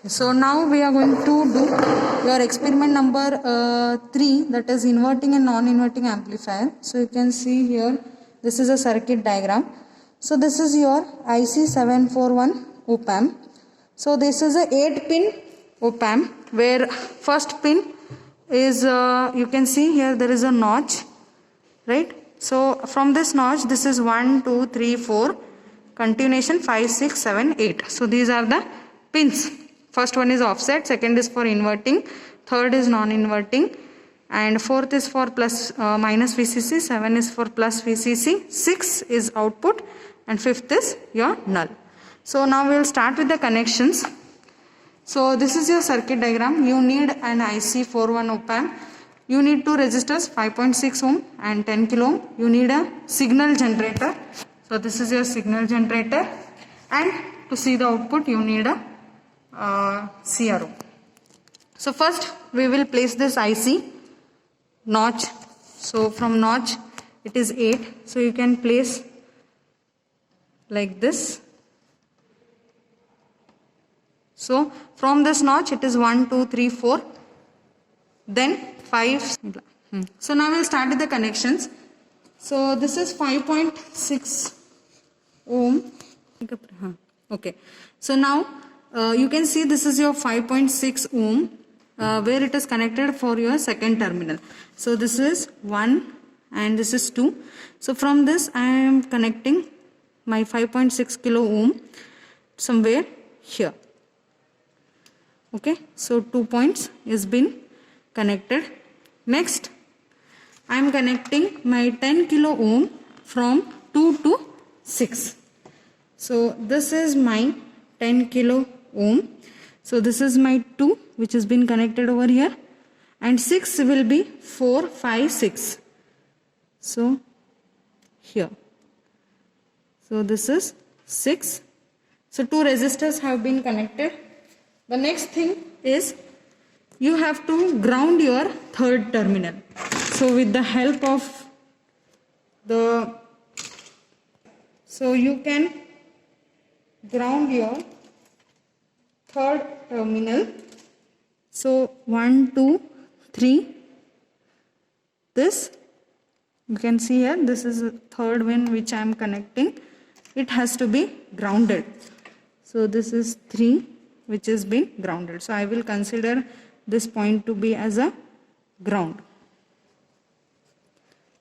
So now we are going to do your experiment number 3, that is inverting and non-inverting amplifier. So you can see here, this is a circuit diagram. So this is your IC741 op amp. So this is a 8-pin op amp where first pin is you can see here there is a notch, right? So from this notch, this is 1, 2, 3, 4, continuation 5, 6, 7, 8. So these are the pins. First one is offset, second is for inverting, third is non-inverting, and fourth is for plus minus VCC, 7 is for plus VCC, 6 is output, and fifth is your null. So now we will start with the connections. So this is your circuit diagram. You need an IC41 op amp. You need two resistors, 5.6 ohm and 10 kilo ohm. You need a signal generator. So this is your signal generator, and to see the output you need a CRO. So first we will place this IC notch. So from notch it is 8. So you can place like this. So from this notch it is 1, 2, 3, 4, then 5. So now we will start with the connections. So this is 5.6 ohm. Okay. So now you can see this is your 5.6 ohm where it is connected for your second terminal. So this is 1 and this is 2. So from this I am connecting my 5.6 kilo ohm somewhere here. Okay, so 2 points is been connected. Next I am connecting my 10 kilo ohm from 2 to 6. So this is my 10 kilo ohm. So this is my 2 which has been connected over here, and 6 will be 4, 5, 6. So here. So this is 6. So 2 resistors have been connected. The next thing is you have to ground your third terminal. So with the help of so you can ground your third terminal. So 1, 2, 3. This you can see here, this is the third one which I am connecting. It has to be grounded. So this is 3 which is being grounded. So I will consider this point to be as a ground.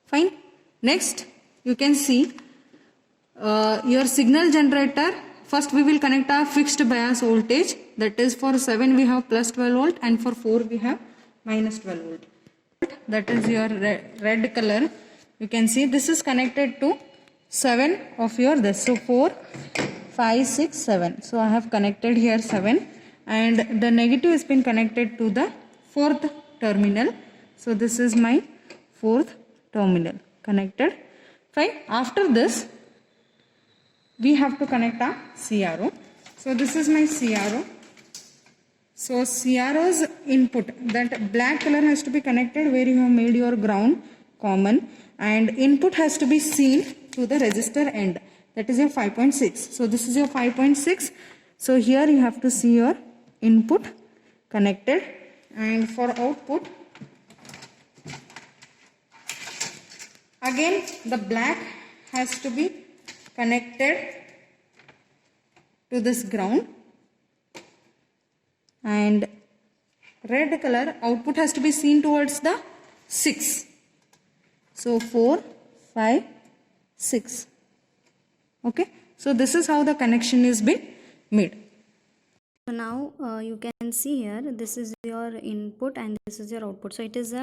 Fine. Next you can see your signal generator. First we will connect our fixed bias voltage, that is for 7 we have plus 12 volt and for 4 we have minus 12 volt. That is your red color. You can see this is connected to 7 of your this. So 4, 5, 6, 7. So I have connected here 7, and the negative has been connected to the fourth terminal. So this is my fourth terminal connected. Fine. After this we have to connect a CRO. So this is my CRO. So CRO's input, that black color has to be connected where you have made your ground common, and input has to be seen to the resistor end. That is your 5.6. So this is your 5.6. So here you have to see your input connected, and for output again the black has to be connected to this ground, and red color output has to be seen towards the 6. So 4, 5, 6. Okay, so this is how the connection is being made. So now you can see here, this is your input and this is your output. So it is a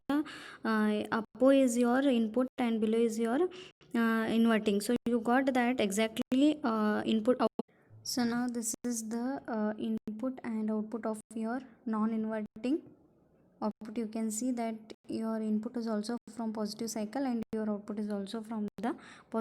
upper is your input and below is your inverting. So you got that exactly input output. So now this is the input and output of your non-inverting output. You can see that your input is also from positive cycle and your output is also from the positive